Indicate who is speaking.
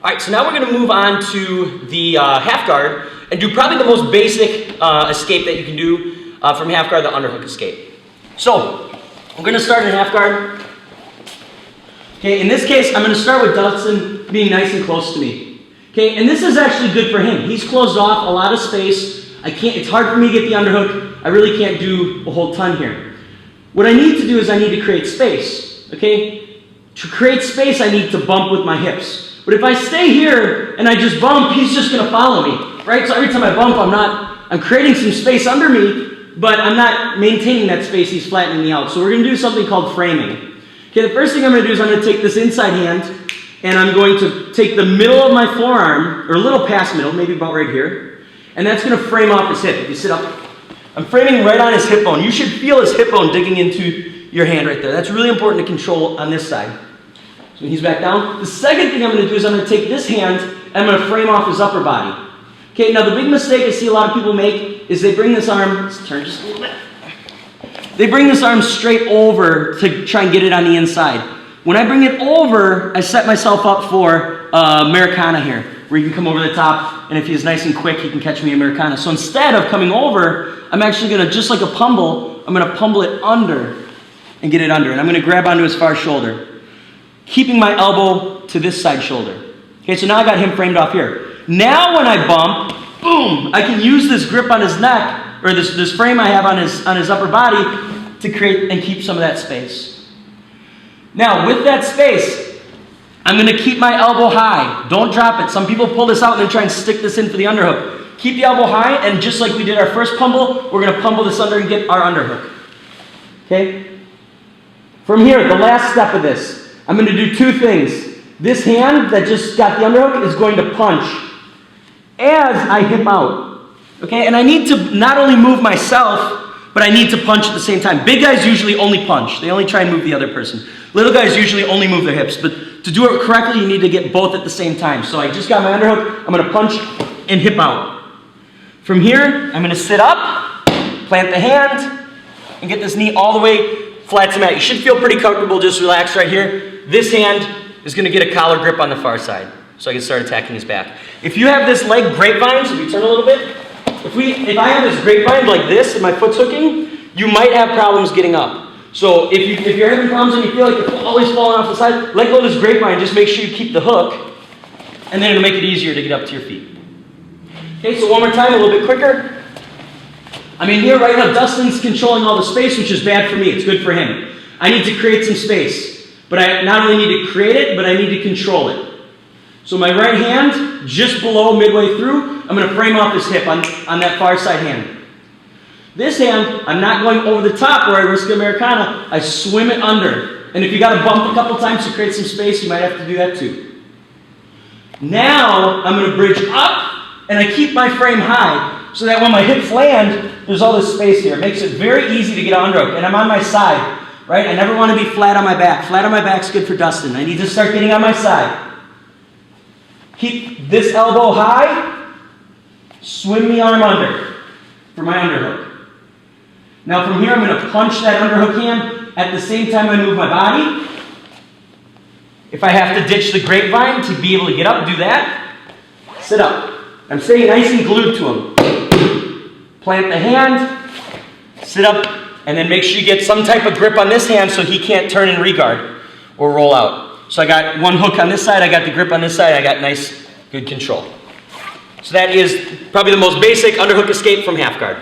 Speaker 1: All right, so now we're going to move on to the half guard and do probably the most basic escape that you can do from half guard, the underhook escape. So we're going to start in half guard. Okay, in this case, I'm going to start with Dustin being nice and close to me. Okay, and this is actually good for him. He's closed off a lot of space. It's hard for me to get the underhook. I really can't do a whole ton here. What I need to do is I need to create space. Okay, to create space, I need to bump with my hips. But if I stay here and I just bump, he's just going to follow me, right? So every time I bump, I'm creating some space under me, but I'm not maintaining that space. He's flattening me out. So we're going to do something called framing. Okay, the first thing I'm going to do is I'm going to take this inside hand, and I'm going to take the middle of my forearm, or a little past middle, maybe about right here, and that's going to frame off his hip. If you sit up, I'm framing right on his hip bone. You should feel his hip bone digging into your hand right there. That's really important to control on this side. So he's back down. The second thing I'm going to do is I'm going to take this hand and I'm going to frame off his upper body. Okay, now the big mistake I see a lot of people make is they bring this arm, let's turn just a little bit. They bring this arm straight over to try and get it on the inside. When I bring it over, I set myself up for Americana here, where you can come over the top, and if he's nice and quick, he can catch me Americana. So instead of coming over, I'm actually going to, just like a pummel, I'm going to pummel it under and get it under. And I'm going to grab onto his far shoulder, keeping my elbow to this side shoulder. Okay, so now I got him framed off here. Now when I bump, boom, I can use this grip on his neck, or this frame I have on his upper body to create and keep some of that space. Now with that space, I'm going to keep my elbow high. Don't drop it. Some people pull this out and then try and stick this in for the underhook. Keep the elbow high, and just like we did our first pummel, we're going to pummel this under and get our underhook. Okay? From here, the last step of this, I'm going to do two things. This hand that just got the underhook is going to punch as I hip out. Okay, and I need to not only move myself, but I need to punch at the same time. Big guys usually only punch. They only try and move the other person. Little guys usually only move their hips. But to do it correctly, you need to get both at the same time. So I just got my underhook. I'm going to punch and hip out. From here, I'm going to sit up, plant the hand, and get this knee all the way flat to mat. You should feel pretty comfortable. Just relax right here. This hand is going to get a collar grip on the far side, so I can start attacking his back. If you have this leg grapevine, so if you turn a little bit, if I have this grapevine like this and my foot's hooking, you might have problems getting up. So if you're having problems and you feel like you're always falling off the side, let go of this grapevine. Just make sure you keep the hook, and then it'll make it easier to get up to your feet. Okay, so one more time, a little bit quicker. I'm in here right now. Dustin's controlling all the space, which is bad for me. It's good for him. I need to create some space. But I not only need to create it, but I need to control it. So my right hand, just below, midway through, I'm going to frame off his hip on that far side hand. This hand, I'm not going over the top where I risk Americana. I swim it under. And if you got to bump a couple times to create some space, you might have to do that too. Now, I'm going to bridge up, and I keep my frame high, so that when my hips land, there's all this space here. It makes it very easy to get an underhook. And I'm on my side. Right? I never want to be flat on my back. Flat on my back is good for Dustin. I need to start getting on my side. Keep this elbow high. Swim the arm under for my underhook. Now from here, I'm going to punch that underhook hand at the same time I move my body. If I have to ditch the grapevine to be able to get up, do that. Sit up. I'm staying nice and glued to him. Plant the hand. Sit up. And then make sure you get some type of grip on this hand so he can't turn and regard or roll out. So I got one hook on this side, I got the grip on this side, I got nice, good control. So that is probably the most basic underhook escape from half guard.